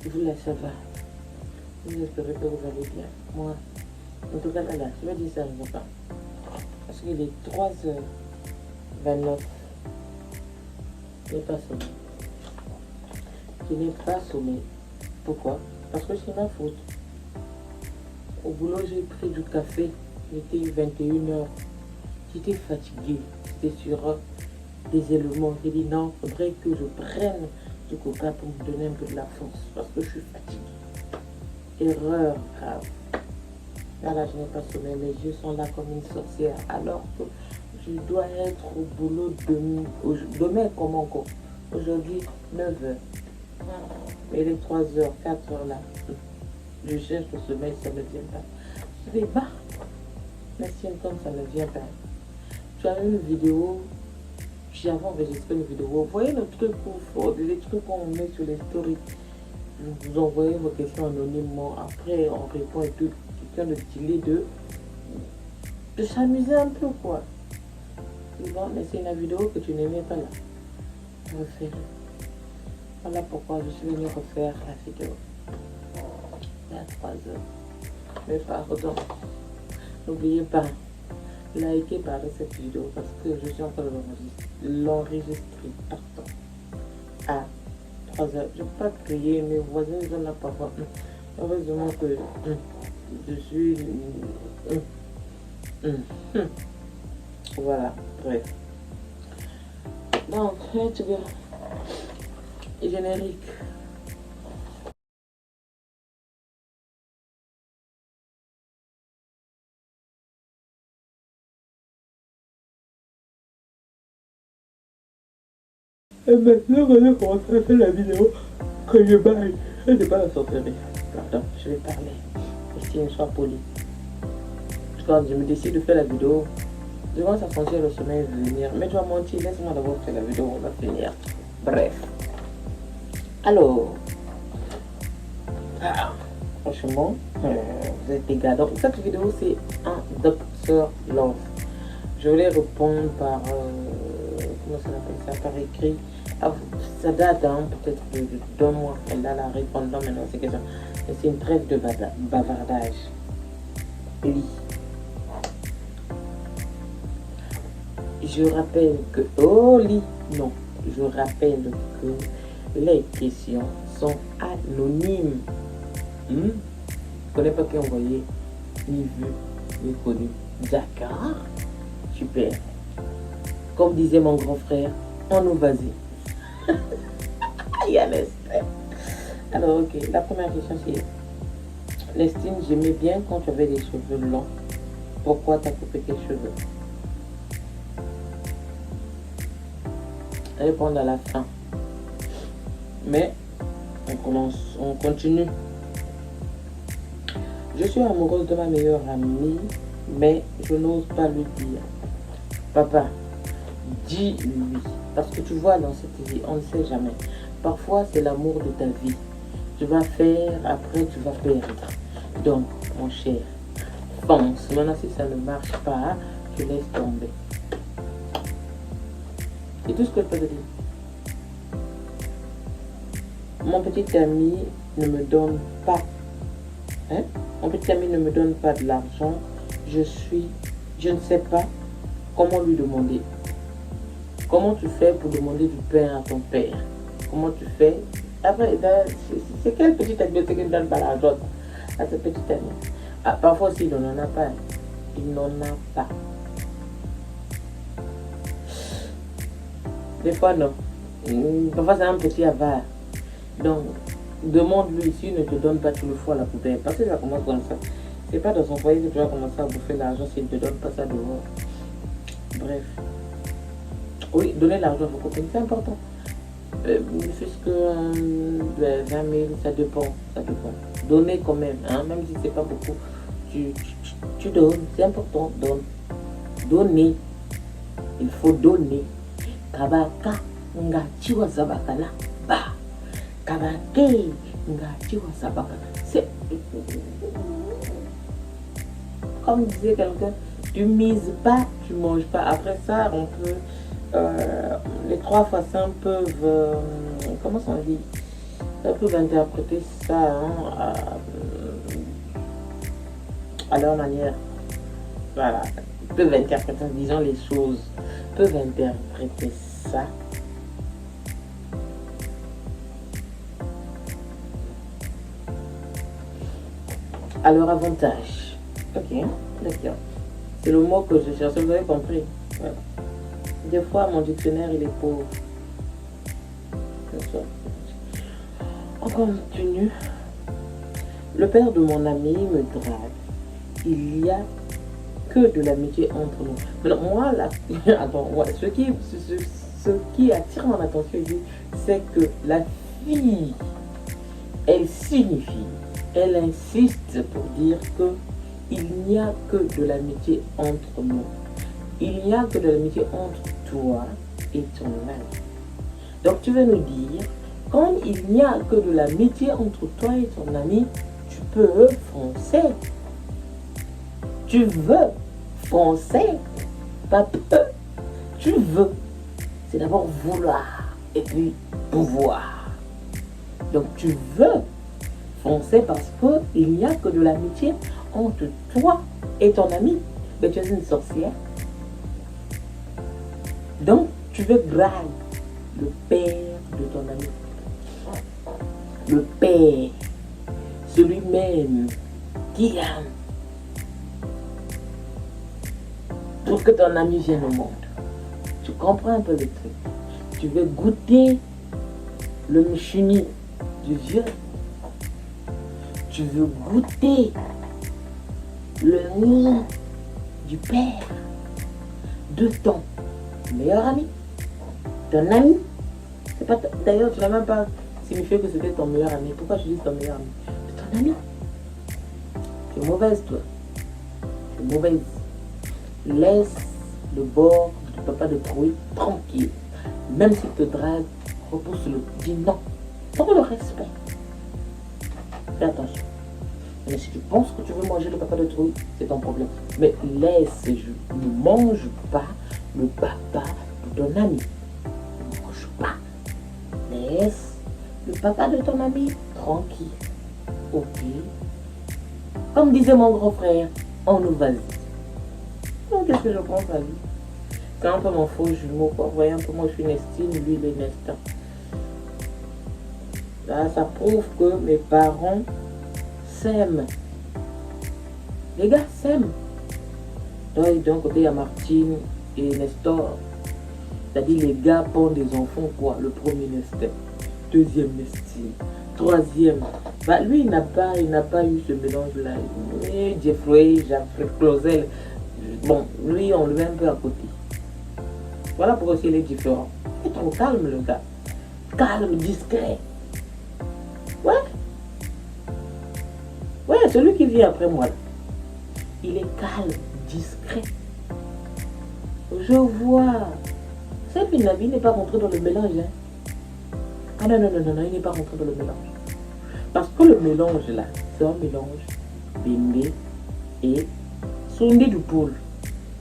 Vous là, ça va. J'espère que vous allez bien. Moi, en tout cas, là, je vais dire ça, je ne veux pas. Parce qu'il est 3h29. Je n'ai pas sonné. Je n'ai pas sonné. Pourquoi? Parce que c'est ma faute. Au boulot, j'ai pris du café. Il était 21h. J'étais fatiguée. J'étais sur des éléments. J'ai dit non, il faudrait que je prenne du coca pour me donner un peu de la force. Parce que je suis fatiguée. Erreur grave. Là, je n'ai pas sonné. Mes yeux sont là comme une sorcière. Alors que je dois être au boulot demain comme encore. Aujourd'hui, 9h. Mais les 3h, 4h là. Je cherche le sommeil, ça ne vient pas. Je vais bas. Mais si comme ça ne vient pas. Tu as une vidéo. J'avais enregistré une vidéo. Vous voyez le truc pour des trucs qu'on met sur les stories. Vous envoyez vos questions anonymement. Après, on répond et tout. Quelqu'un de stylé de s'amuser un peu, quoi. Bon, mais c'est une vidéo que tu n'aimais pas là. Refaire. Voilà pourquoi je suis venue refaire la vidéo. Il y a 3 heures. Mais pardon. N'oubliez pas, likez par cette vidéo parce que je suis en train de l'enregistrer. Pardon. À 3 heures. Je ne peux pas crier, mes voisins ils ont la parole. Heureusement que je suis. Voilà, bref. Donc, let's go. Générique. Et maintenant qu'on a commencé à faire la vidéo, que je baille, je ne pas la sortir. Pardon, je vais parler. Et si on soit poli. Quand je me décide de faire la vidéo, je commence à sentir le sommeil venir. Mais tu vas mentir, laisse-moi d'abord faire la vidéo, on va finir. Bref. Alors, franchement, vous êtes des gars. Donc, cette vidéo, c'est un Docteur Love. Je voulais répondre par, comment ça s'appelle ça, par écrit. Ah, ça date peut-être de 2 mois. Elle a la réponse maintenant, c'est question. Mais c'est une trêve de bavardage. Oui. Je rappelle que, non, je rappelle que les questions sont anonymes. Je ne connais pas qui envoyer, ni vu, ni connu. D'accord, super. Comme disait mon grand frère, on nous vas-y. Yannis. Alors, ok, la première question c'est Lestine, j'aimais bien quand tu avais des cheveux longs. Pourquoi tu as coupé tes cheveux? Répondre à la fin. Mais on continue. Je suis amoureuse de ma meilleure amie, mais je n'ose pas lui dire. Papa, dis-lui. Parce que tu vois, dans cette vie, on ne sait jamais. Parfois, c'est l'amour de ta vie. Tu vas faire, après tu vas perdre. Donc, mon cher, pense. Maintenant, si ça ne marche pas, tu laisses tomber. C'est tout ce que je peux te dire. Mon petit ami ne me donne pas. Mon petit ami ne me donne pas de l'argent. Je ne sais pas comment lui demander. Comment tu fais pour demander du pain à ton père? Comment tu fais? Après, c'est quelle petite ami qui ne donne pas l'argent à ce petit ami? Ah, parfois aussi, il n'en a pas. Il n'en a pas. Des fois, non. Parfois, c'est un petit avare. Donc, demande-lui, s'il ne te donne pas, tu le fous à la poubelle. Parce que ça commence comme ça. C'est pas dans son foyer que tu vas commencer à bouffer l'argent s'il ne te donne pas ça dehors. Bref. Oui, donner l'argent à vos copines, c'est important. Puisque 20 000, ça dépend. Donner quand même, même si c'est pas beaucoup. Tu donnes, c'est important. Donner. Il faut donner. Kabaka nga chiwa sabakala ba. Kabake nga chiwa sabakala. C'est comme disait quelqu'un, tu mises pas, tu manges pas. Après ça, on peut les 3 fois 5 peuvent comment ça dit, Ils peuvent interpréter ça hein, à leur manière. Voilà. Ils peuvent interpréter, disons les choses, peuvent interpréter ça à leur avantage. Ok, d'accord. C'est le mot que je cherchais, vous avez compris. Ouais. Des fois, mon dictionnaire, il est pauvre. On continue. Le père de mon ami me drague. Il n'y a que de l'amitié entre nous. Maintenant, moi, là, attends, ouais, ce qui attire mon attention ici, c'est que la fille, elle signifie, elle insiste pour dire que il n'y a que de l'amitié entre nous. Il n'y a que de l'amitié entre toi et ton ami. Donc tu veux nous dire, quand il n'y a que de l'amitié entre toi et ton ami, tu peux foncer. Tu veux foncer. Pas peu. Tu veux. C'est d'abord vouloir et puis pouvoir. Donc tu veux foncer parce qu'il n'y a que de l'amitié entre toi et ton ami. Mais tu es une sorcière. Donc tu veux draguer le père de ton ami. Le père, celui-même qui aime pour que ton ami vienne au monde. Tu comprends un peu le truc. Tu veux goûter le mchuni du vieux. Tu veux goûter le nid du père de ton meilleur ami. Ton ami. C'est pas d'ailleurs, tu n'as même pas signifié que c'était ton meilleur ami. Pourquoi je dis ton meilleur ami? C'est ton ami. Tu es mauvaise, toi. Tu es mauvaise. Laisse le bord du papa de trouille tranquille. Même s'il te drague, repousse-le. Dis non. Pour le respect. Fais attention. Mais si tu penses que tu veux manger le papa de trouille, c'est ton problème. Mais laisse, ne mange pas le papa de ton ami. Ne mange pas. Laisse le papa de ton ami tranquille. Ok. Comme disait mon grand frère, on nous va-y. Donc qu'est-ce que je pense à lui? C'est un peu mon faux jumeau, quoi. Vous voyez un peu, moi je suis Nestine, lui il est Nestin. Là, ça prouve que mes parents s'aiment. Les gars s'aiment. D'un côté, il y a Martine et Nestor. C'est-à-dire les gars pondent des enfants, quoi. Le premier Nestin, deuxième Nestine, troisième. Bah, lui, il n'a pas eu ce mélange-là. Jeffrey, Clausel. Bon, lui, on le met un peu à côté. Voilà pourquoi il est différent. Il est trop calme, le gars. Calme, discret. Ouais. Ouais, celui qui vient après moi, là. Il est calme, discret. Je vois. Cette Nabi n'est pas rentré dans le mélange. Hein. Ah non, il n'est pas rentré dans le mélange. Parce que le mélange là, c'est un mélange bimbe et sondé du poule.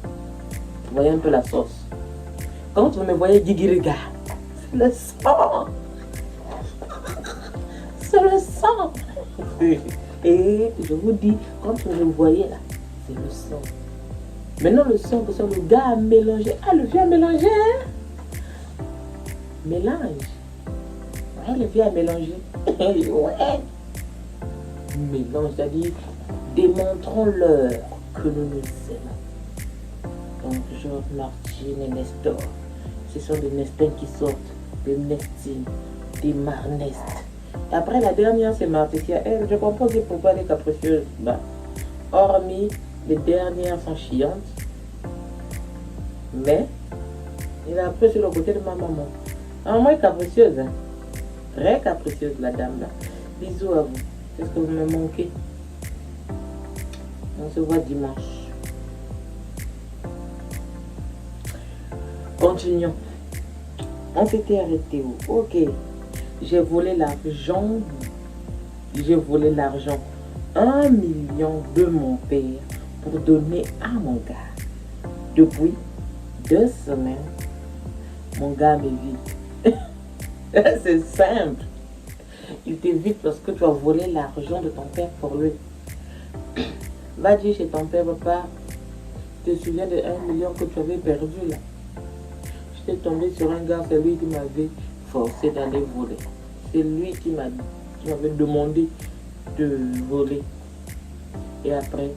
Vous voyez un peu la sauce. Quand vous me voyez Guigiriga, c'est le sang. C'est le sang. Et je vous dis, quand vous me voyez là, c'est le sang. Maintenant le sang, que ça, le gars a mélangé. Ah, le vieux a mélangé, hein? Mélange. Ouais, le vieux a mélangé. Ouais. Mélange, c'est-à-dire, démontrons-leur que nous nous aimons. Donc, Georges, Martine et Nestor, ce sont des Nestins qui sortent, des Nestines, des Marnestes. Après, la dernière, c'est Marticia. Je comprends pourquoi elle est capricieuse. Bah, hormis, les dernières sont chiantes. Mais, il a pris sur le côté de ma maman. Ah, moi, capricieuse. Hein. Très capricieuse, la dame là. Bisous à vous. Qu'est-ce que vous me manquez? On se voit dimanche. Continuons. On s'était arrêté où? Ok. J'ai volé l'argent. J'ai volé l'argent. 1 million de mon père pour donner à mon gars. Depuis 2 semaines, mon gars me vit. C'est simple. Il t'évite parce que tu as volé l'argent de ton père pour lui. Va dire chez ton père, papa, tu te souviens de 1 million que tu avais perdu là. J'étais tombé sur un gars, c'est lui qui m'avait forcé d'aller voler. C'est lui qui m'avait demandé de voler. Et après,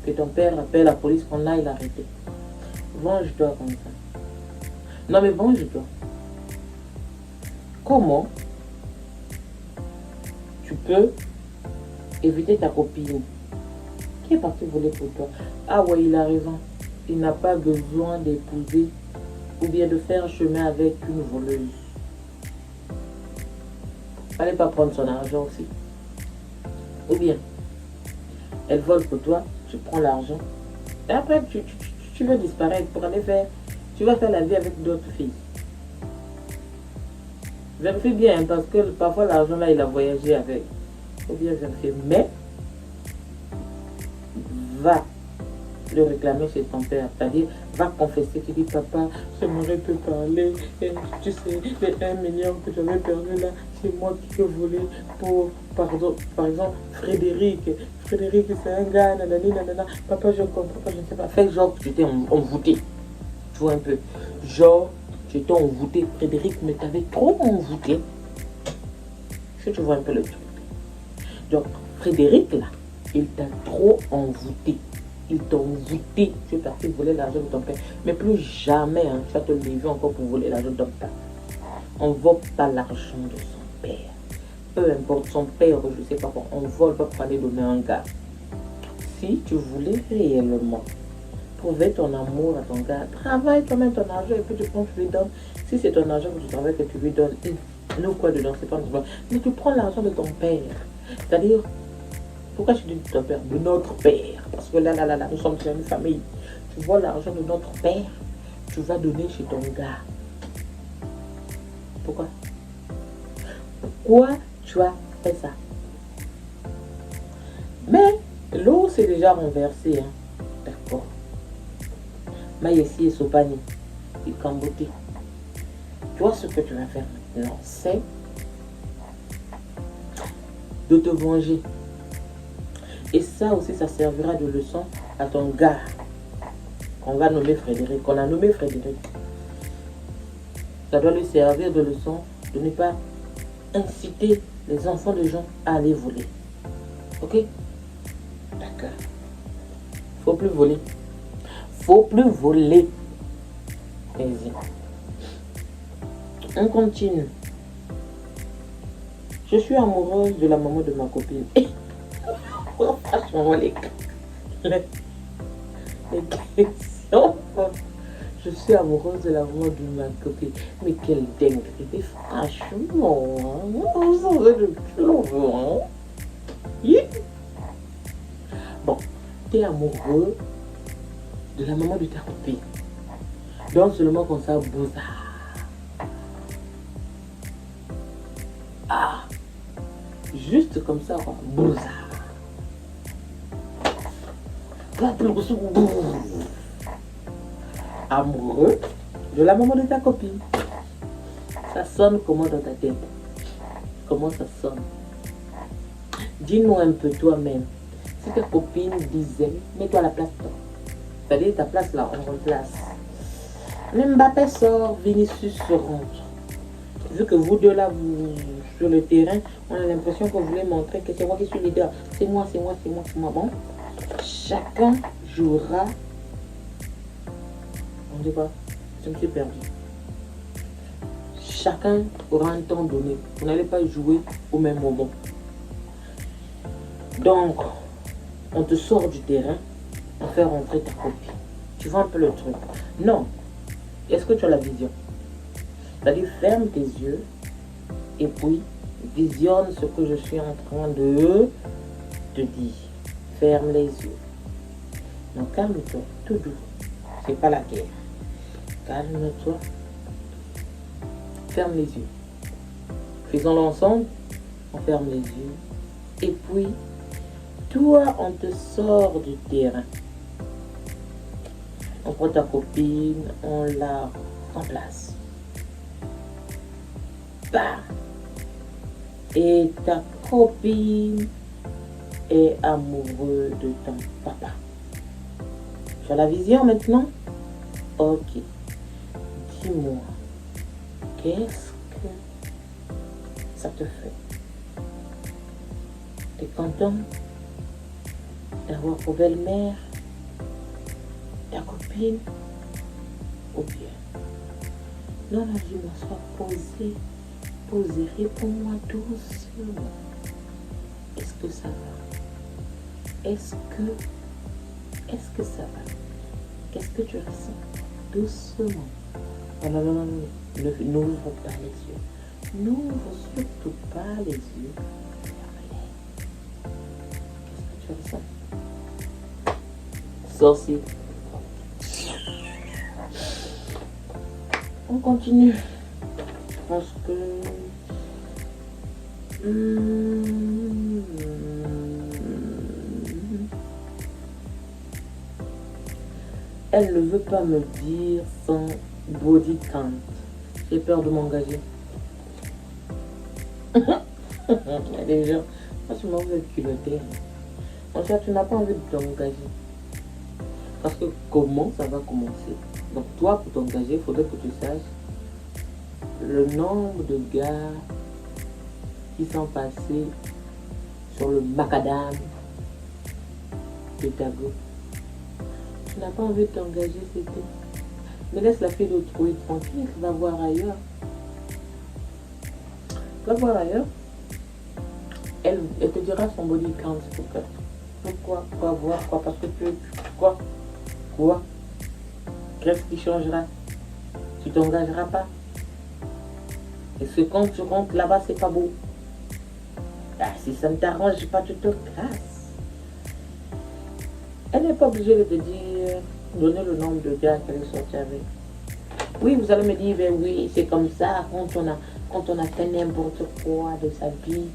que ton père appelle la police, qu'on aille l'arrêter. Venge-toi comme ça. Non mais venge-toi. Comment tu peux éviter ta copine qui est partie voler pour toi? Ah ouais, il a raison. Il n'a pas besoin d'épouser ou bien de faire chemin avec une voleuse. Fallait pas prendre son argent aussi. Ou bien, elle vole pour toi, tu prends l'argent. Et après, tu vas disparaître pour aller faire... Tu vas faire la vie avec d'autres filles. Vérifie bien, hein, parce que parfois l'argent là, il a voyagé avec. Faut bien vérifier. Mais, va le réclamer chez ton père. C'est-à-dire, va confesser. Tu dis, papa, j'aimerais te parler. Et tu sais, les 1 million que j'avais perdu là, c'est moi qui ai volé pour, pardon, par exemple, Frédéric. Frédéric, c'est un gars, nanani, nanana. Papa, je comprends pas, je ne sais pas. Fais genre que tu t'es envoûté. Tu vois un peu. Genre, tu t'es envoûté. Frédéric, mais t'avais trop envoûté. Est-ce que tu vois un peu le truc? Donc, Frédéric, là, il t'a trop envoûté. Il t'a envoûté. Tu es parti voler l'argent de ton père. Mais plus jamais, hein, tu vas te lever encore pour voler l'argent de ton père. On ne vole pas l'argent de son père. Peu importe son père, je ne sais pas quoi. On ne vole pas pour aller donner un gars. Si tu voulais réellement prouver ton amour à ton gars, travaille quand même ton argent et puis tu prends, tu lui donnes. Si c'est ton argent que tu travailles, que tu lui donnes, nous quoi dedans, c'est pas notre. Mais tu prends l'argent de ton père. C'est-à-dire, pourquoi je dis de ton père? De notre père. Parce que là, nous sommes sur une famille. Tu vois l'argent de notre père, tu vas donner chez ton gars. Pourquoi? Pourquoi tu as fait ça? Mais l'eau s'est déjà renversée. Hein. D'accord. Maïssi et Sopani, et Camboté. Tu vois ce que tu vas faire maintenant, c'est de te venger. Et ça aussi, ça servira de leçon à ton gars qu'on va nommer Frédéric, qu'on a nommé Frédéric. Ça doit lui servir de leçon de ne pas inciter les enfants de gens à aller voler. Ok? D'accord. Faut plus voler. Faut plus voler. Vas-y. On continue. Je suis amoureuse de la maman de ma copine. Franchement, les questions. Je suis amoureuse de la maman de ma copine. Mais quelle dingue. Et franchement, vous avez le cul, hein? Bon, tu es amoureux de la maman de ta copine. Donc seulement comme ça, bouza. Ah, juste comme ça, bouza. Amoureux de la maman de ta copine. Ça sonne comment dans ta tête? Comment ça sonne? Dis-nous un peu toi-même. Si ta copine disait, mets-toi à la place. C'est-à-dire ta place là, on remplace. Mbappé sort, Vinicius se rentre. Vu que vous deux là, vous, sur le terrain, on a l'impression que vous voulez montrer que c'est moi qui suis leader. C'est moi, c'est moi, c'est moi, c'est moi. Bon, chacun jouera. On ne dit pas, je me suis perdu. Chacun aura un temps donné. Vous n'allez pas jouer au même moment. Donc, on te sort du terrain, on fait rentrer ta copine. Tu vois un peu le truc. Non. Est-ce que tu as la vision? C'est-à-dire, ferme tes yeux et puis visionne ce que je suis en train de te dire. Ferme les yeux. Non, calme-toi, tout doux. C'est pas la guerre. Calme-toi. Ferme les yeux. Faisons-le ensemble. On ferme les yeux. Et puis, toi, on te sort du terrain. On prend ta copine, on la remplace. Bah. et ta copine est amoureux de ton papa. Tu as la vision maintenant? Ok. Dis-moi, qu'est-ce que ça te fait? Tu es content d'avoir pour belle-mère ta copine? Ou bien, non, non, dis-moi, sois posé. Posé, réponds-moi doucement. Est-ce que ça va? Est-ce que ça va? Qu'est-ce que tu ressens? Doucement. Non, non, non, non, n'ouvre pas les yeux. N'ouvre surtout pas les yeux. Ferme-les. Qu'est-ce que tu ressens? Sorcier. On continue. Je pense que... Elle ne veut pas me dire son body count. J'ai peur de m'engager. Il y a des gens, franchement, vous êtes culottés. En fait, tu n'as pas envie de t'engager. Parce que comment ça va commencer? Donc toi, pour t'engager, il faudrait que tu saches le nombre de gars qui sont passés sur le macadam de ta go. Tu n'as pas envie de t'engager, c'est tout. Mais laisse la fille d'autrui tranquille, va voir ailleurs. Va voir ailleurs. Elle te dira son body count. Pourquoi? Pourquoi voir? Quoi? Parce que tu... Quoi? Quoi? Qu'est-ce qui changera? Tu t'engageras pas. Et ce compte, tu comptes là-bas, c'est pas beau. Ah, si ça ne t'arrange pas, tu te casses. Elle n'est pas obligée de te dire, donner le nombre de gars qu'elle est sortie avec. Oui, vous allez me dire, ben oui, c'est comme ça, quand on a fait n'importe quoi de sa vie,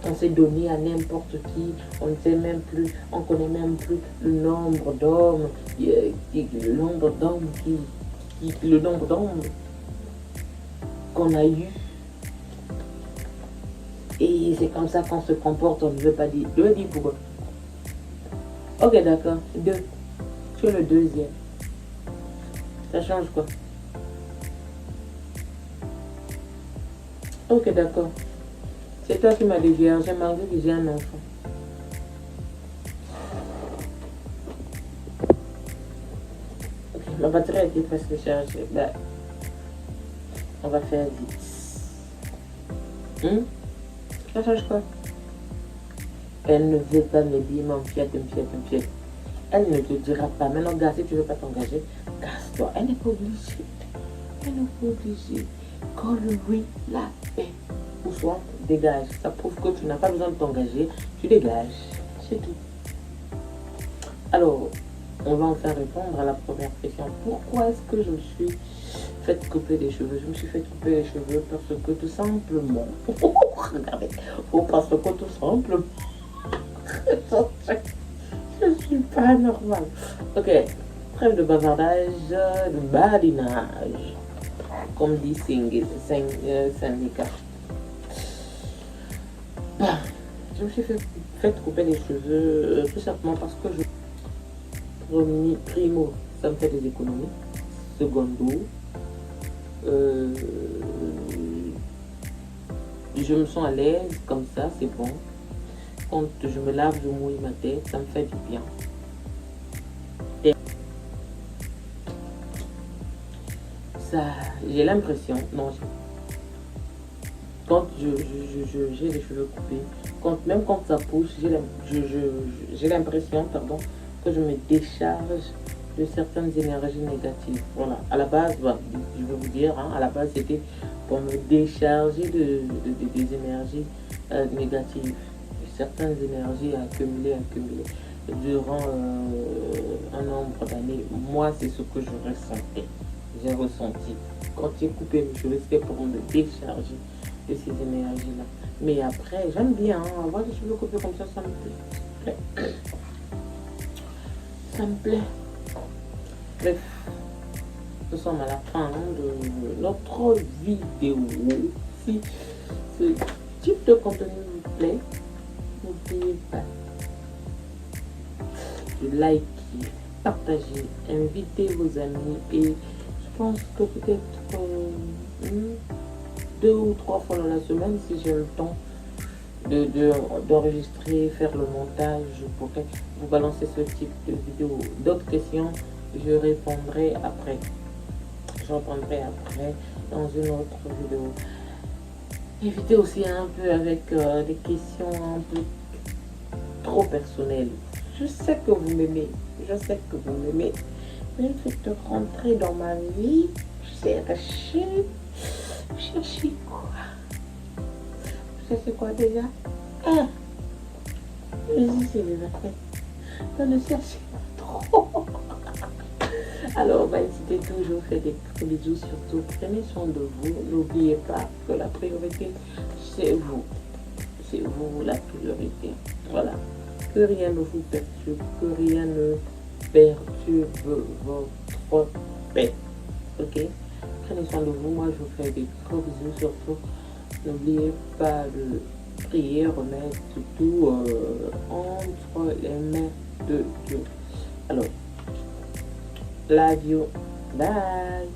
on s'est donné à n'importe qui, on ne sait même plus, on ne connaît même plus le nombre d'hommes, le nombre d'hommes qu'on a eu. Et c'est comme ça qu'on se comporte, on ne veut pas dire. Je veux dire pourquoi. Ok, d'accord. 2. Tu es le deuxième. Ça change quoi? Ok, d'accord. C'est toi qui m'as déviergé malgré que j'ai un enfant. Ok, ma batterie a été presque chargée. Bah, on va faire vite. Ça change quoi? Elle ne veut pas me dire, m'empiète. Elle ne te dira pas. Maintenant, gars, si tu ne veux pas t'engager, casse-toi. Elle n'est pas obligée. Elle n'est pas obligée. Colle-lui la paix. Ou soit, dégage. Ça prouve que tu n'as pas besoin de t'engager. Tu dégages. C'est tout. Alors, on va enfin répondre à la première question. Pourquoi est-ce que je me suis fait couper les cheveux? Je me suis fait couper les cheveux parce que tout simplement... Regardez. Parce que tout simplement... Je suis pas normal. Ok. Trêve de bavardage, de badinage. Comme dit syndicat. Je me suis fait couper les cheveux tout simplement parce que primo, ça me fait des économies. Secondo, je me sens à l'aise comme ça, c'est bon. Quand je me lave, je mouille ma tête, ça me fait du bien. Et ça, j'ai l'impression, non, quand j'ai les cheveux coupés, même quand ça pousse, j'ai l'impression, pardon, que je me décharge de certaines énergies négatives. Voilà, à la base, voilà, je vais vous dire, à la base, c'était pour me décharger des énergies négatives, certaines énergies accumulées durant un nombre d'années. Moi, c'est ce que je ressentais, j'ai ressenti. Quand j'ai coupé mes cheveux, c'était pour me décharger de ces énergies-là. Mais après, j'aime bien avoir des cheveux coupés comme ça me plaît. Ça me plaît. Bref, nous sommes à la fin de notre vidéo. Si type de contenu vous plaît, n'oubliez pas de liker, partager, inviter vos amis et je pense que peut-être 2 ou 3 fois dans la semaine si j'ai le temps d'enregistrer, faire le montage, je pourrais vous balancer ce type de vidéo. D'autres questions, je répondrai après. Dans une autre vidéo. Évitez aussi un peu avec des questions un peu trop personnelles. Je sais que vous m'aimez, mais le fait de rentrer dans ma vie, chercher quoi? C'est quoi déjà? C'est déjà fait. Ne cherchez pas trop. Alors, c'était toujours fait des gros bisous. Surtout, prenez soin de vous. N'oubliez pas que la priorité, c'est vous. C'est vous la priorité. Voilà. Que rien ne vous perturbe, que rien ne perturbe votre paix. Ok? Prenez soin de vous. Moi, je vous fais des gros bisous. Surtout, n'oubliez pas de prier, remettre tout entre les mains de Dieu. Alors, love you. Bye.